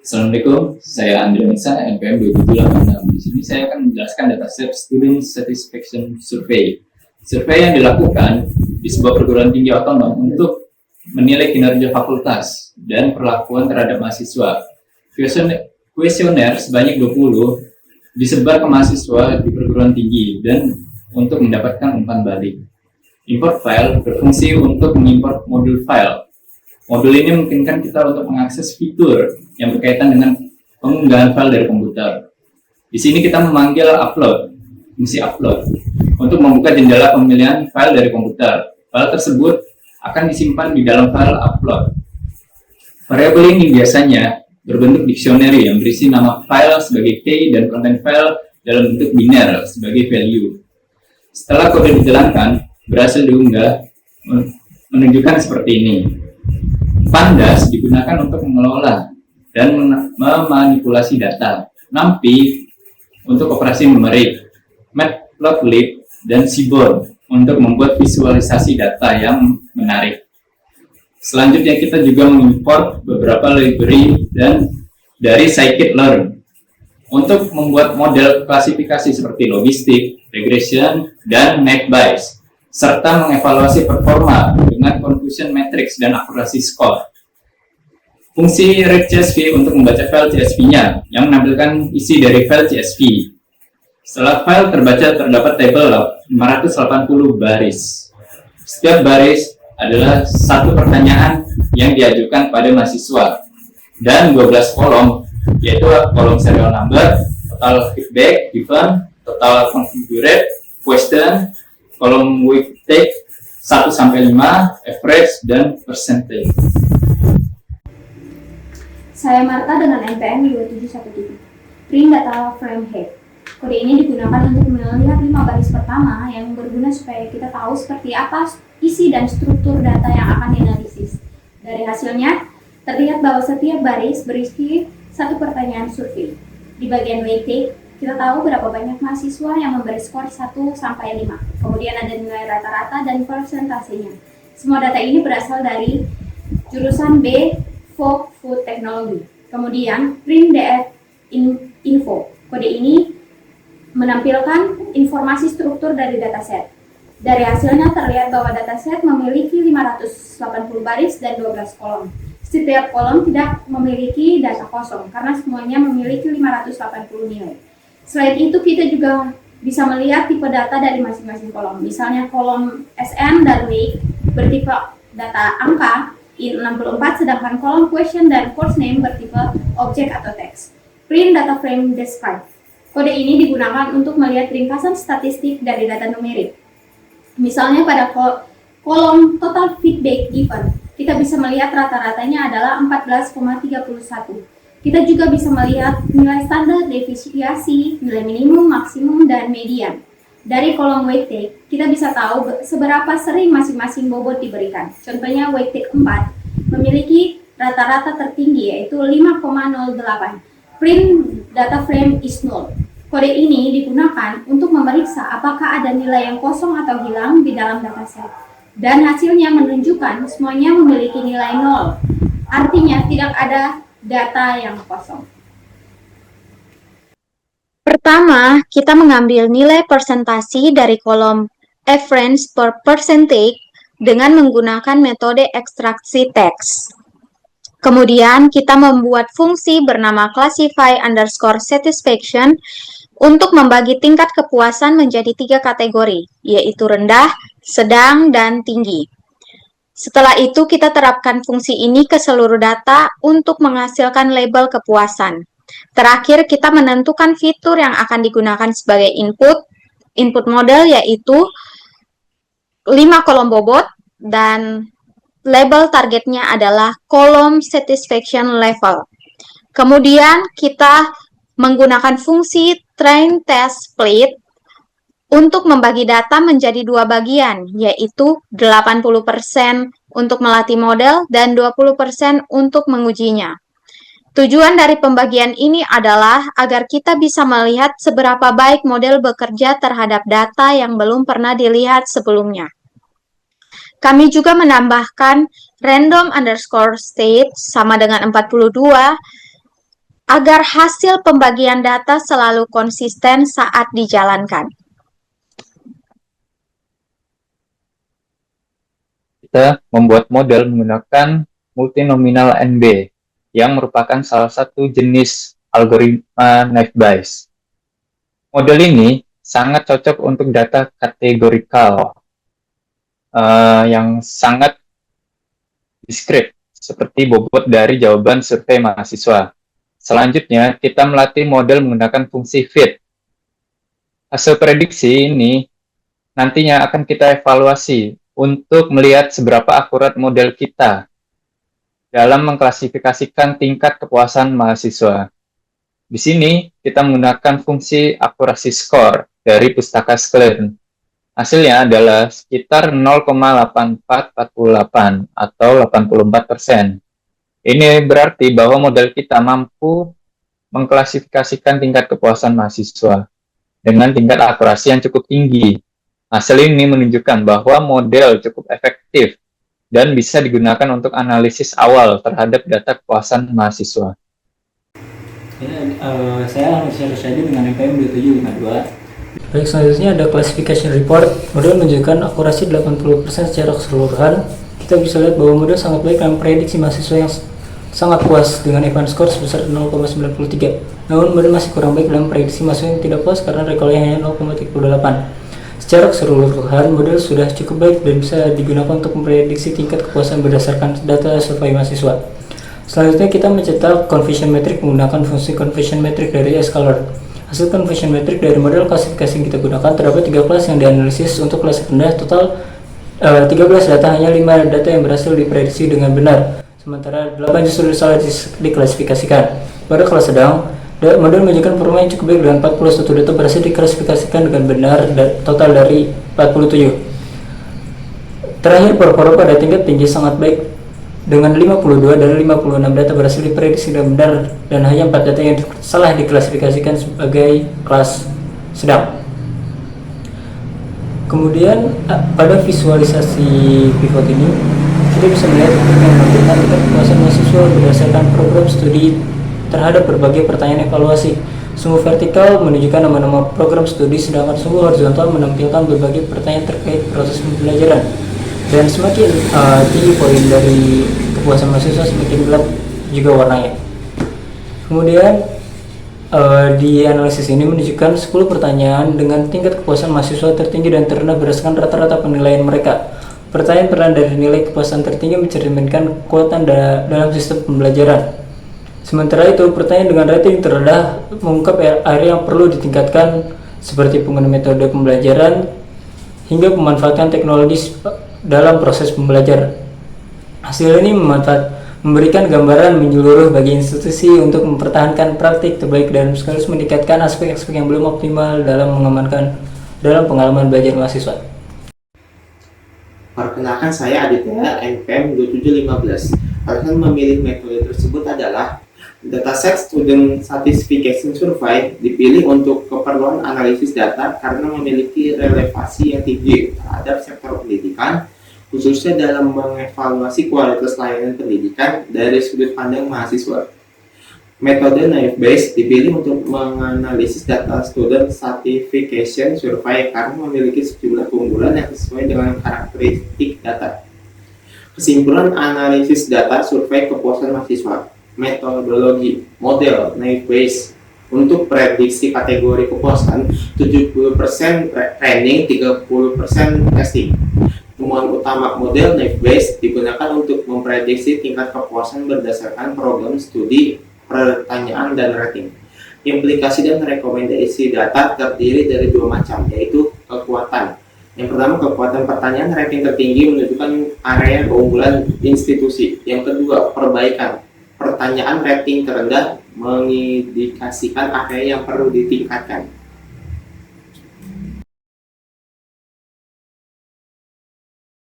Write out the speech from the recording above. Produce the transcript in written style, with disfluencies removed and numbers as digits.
Assalamualaikum, saya Andrea Nisa, NPM 2786. Di sini saya akan menjelaskan dataset Student Satisfaction Survey. Survei yang dilakukan di sebuah perguruan tinggi otonom untuk menilai kinerja fakultas dan perlakuan terhadap mahasiswa. Kuesioner sebanyak 20 disebar ke mahasiswa di perguruan tinggi dan untuk mendapatkan umpan balik. Import file berfungsi untuk mengimport modul file. Modul ini memungkinkan kita untuk mengakses fitur yang berkaitan dengan pengunggahan file dari komputer. Di sini kita memanggil upload, fungsi upload, untuk membuka jendela pemilihan file dari komputer. File tersebut akan disimpan di dalam file upload. Variabel ini biasanya berbentuk dictionary yang berisi nama file sebagai key dan konten file dalam bentuk biner sebagai value. Setelah kode dijalankan, berhasil diunggah, menunjukkan seperti ini. Pandas digunakan untuk mengelola dan memanipulasi data. NumPy untuk operasi numerik, Matplotlib, dan Seaborn untuk membuat visualisasi data yang menarik. Selanjutnya kita juga mengimport beberapa library dan dari scikit-learn untuk membuat model klasifikasi seperti logistik, regression, dan NetBayes, serta mengevaluasi performa dengan confusion matrix dan akurasi score. Fungsi read.csv untuk membaca file CSV-nya yang menampilkan isi dari file CSV. Setelah file terbaca, terdapat tabel 580 baris. Setiap baris adalah satu pertanyaan yang diajukan pada mahasiswa dan 12 kolom, yaitu kolom serial number, total feedback given, total configured, question, kolom weighted 1-5, average, dan percentage. Saya Marta dengan NPM 2713. Print data frame head. Kode ini digunakan untuk melihat 5 baris pertama yang berguna supaya kita tahu seperti apa isi dan struktur data yang akan dianalisis. Dari hasilnya, terlihat bahwa setiap baris berisi satu pertanyaan survei. Di bagian weighted, kita tahu berapa banyak mahasiswa yang memberi skor 1-5. Kemudian ada nilai rata-rata dan persentasenya. Semua data ini berasal dari jurusan B, Food Technology. Kemudian print df info. Kode ini menampilkan informasi struktur dari dataset. Dari hasilnya terlihat bahwa dataset memiliki 580 baris dan 12 kolom. Setiap kolom tidak memiliki data kosong karena semuanya memiliki 580 nilai. Selain itu, kita juga bisa melihat tipe data dari masing-masing kolom. Misalnya kolom SN dan week bertipe data angka in64, sedangkan kolom question dan course name bertipe objek atau teks. Print data frame describe. Kode ini digunakan untuk melihat ringkasan statistik dari data numerik. Misalnya pada kolom total feedback given, kita bisa melihat rata-ratanya adalah 14,31. Kita juga bisa melihat nilai standar, deviasi, nilai minimum, maksimum, dan median. Dari kolom weighted, kita bisa tahu seberapa sering masing-masing bobot diberikan. Contohnya weighted 4 memiliki rata-rata tertinggi yaitu 5,08. Print data frame is null. Kode ini digunakan untuk memeriksa apakah ada nilai yang kosong atau hilang di dalam dataset. Dan hasilnya menunjukkan semuanya memiliki nilai 0. Artinya tidak ada data yang kosong. Pertama, kita mengambil nilai persentasi dari kolom average per percentage dengan menggunakan metode ekstraksi teks. Kemudian, kita membuat fungsi bernama classify_satisfaction untuk membagi tingkat kepuasan menjadi 3 kategori, yaitu rendah, sedang, dan tinggi. Setelah itu, kita terapkan fungsi ini ke seluruh data untuk menghasilkan label kepuasan. Terakhir, kita menentukan fitur yang akan digunakan sebagai input model, yaitu 5 kolom bobot, dan label targetnya adalah kolom satisfaction level. Kemudian, kita menggunakan fungsi train test split untuk membagi data menjadi 2 bagian, yaitu 80% untuk melatih model dan 20% untuk mengujinya. Tujuan dari pembagian ini adalah agar kita bisa melihat seberapa baik model bekerja terhadap data yang belum pernah dilihat sebelumnya. Kami juga menambahkan random_state sama dengan 42 agar hasil pembagian data selalu konsisten saat dijalankan. Kita membuat model menggunakan multinomial NB yang merupakan salah satu jenis algoritma naive Bayes. Model ini sangat cocok untuk data kategorikal yang sangat diskrit, seperti bobot dari jawaban survei mahasiswa. Selanjutnya, kita melatih model menggunakan fungsi fit. Hasil prediksi ini nantinya akan kita evaluasi untuk melihat seberapa akurat model kita dalam mengklasifikasikan tingkat kepuasan mahasiswa. Di sini, kita menggunakan fungsi akurasi score dari pustaka Sklearn. Hasilnya adalah sekitar 0,8448 atau 84%. Ini berarti bahwa model kita mampu mengklasifikasikan tingkat kepuasan mahasiswa dengan tingkat akurasi yang cukup tinggi. Hasil ini menunjukkan bahwa model cukup efektif dan bisa digunakan untuk analisis awal terhadap data kepuasan mahasiswa. Saya Ahmad Syahdi dengan NPM 2752. Baik, selanjutnya ada classification report. Model menunjukkan akurasi 80% secara keseluruhan. Kita bisa lihat bahwa model sangat baik dalam prediksi mahasiswa yang sangat puas dengan Evans score sebesar 0,93. Namun model masih kurang baik dalam prediksi mahasiswa yang tidak puas karena recallnya hanya 0,38. Secara keseluruhan, model sudah cukup baik dan bisa digunakan untuk memprediksi tingkat kepuasan berdasarkan data survei mahasiswa. Selanjutnya kita mencetak confusion metric menggunakan fungsi confusion metric dari Scholar. Hasil confusion metric dari model klasifikasi yang kita gunakan terdapat 3 kelas yang dianalisis. Untuk kelas rendah total 13 data, hanya 5 data yang berhasil diprediksi dengan benar, sementara 8 justru salah diklasifikasikan. Pada kelas sedang, model menunjukkan performa yang cukup baik dengan 41 data berhasil diklasifikasikan dengan benar, total dari 47. Terakhir, performa pada tingkat tinggi sangat baik dengan 52 dari 56 data berhasil diprediksi dengan benar dan hanya 4 data yang salah diklasifikasikan sebagai kelas sedang. Kemudian pada visualisasi pivot ini kita bisa melihat yang menampilkan tingkat kepuasan mahasiswa berdasarkan program studi terhadap berbagai pertanyaan evaluasi. Sumbu vertikal menunjukkan nama-nama program studi, sedangkan sumbu horizontal menampilkan berbagai pertanyaan terkait proses pembelajaran. Dan semakin tinggi poin dari kepuasan mahasiswa, semakin gelap juga warnanya. Kemudian di analisis ini menunjukkan 10 pertanyaan dengan tingkat kepuasan mahasiswa tertinggi dan terendah berdasarkan rata-rata penilaian mereka. Pertanyaan dari nilai kepuasan tertinggi mencerminkan kekuatan dalam sistem pembelajaran. Sementara itu, pertanyaan dengan rating terendah mengungkap area yang perlu ditingkatkan, seperti penggunaan metode pembelajaran hingga pemanfaatan teknologi dalam proses pembelajaran. Hasil ini memberikan gambaran menyeluruh bagi institusi untuk mempertahankan praktik terbaik dan sekaligus meningkatkan aspek-aspek yang belum optimal dalam pengalaman belajar mahasiswa. Perkenalkan, saya Aditya, NPM 2715. Alasan memilih metode tersebut adalah dataset Student Satisfaction Survey dipilih untuk keperluan analisis data karena memiliki relevansi yang tinggi terhadap sektor pendidikan, khususnya dalam mengevaluasi kualitas layanan pendidikan dari sudut pandang mahasiswa. Metode naive Bayes dipilih untuk menganalisis data Student Satisfaction Survey karena memiliki sejumlah keunggulan yang sesuai dengan karakteristik data. Kesimpulan analisis data survei kepuasan mahasiswa. Metodologi model naive Bayes untuk prediksi kategori kepuasan 70% training, 30% testing. Temuan utama model naive Bayes digunakan untuk memprediksi tingkat kepuasan berdasarkan program studi, pertanyaan, dan rating. Implikasi dan rekomendasi data terdiri dari 2 macam, yaitu kekuatan. Yang pertama, kekuatan pertanyaan rating tertinggi menunjukkan area keunggulan institusi. Yang kedua, perbaikan. Pertanyaan rating terendah mengindikasikan area yang perlu ditingkatkan.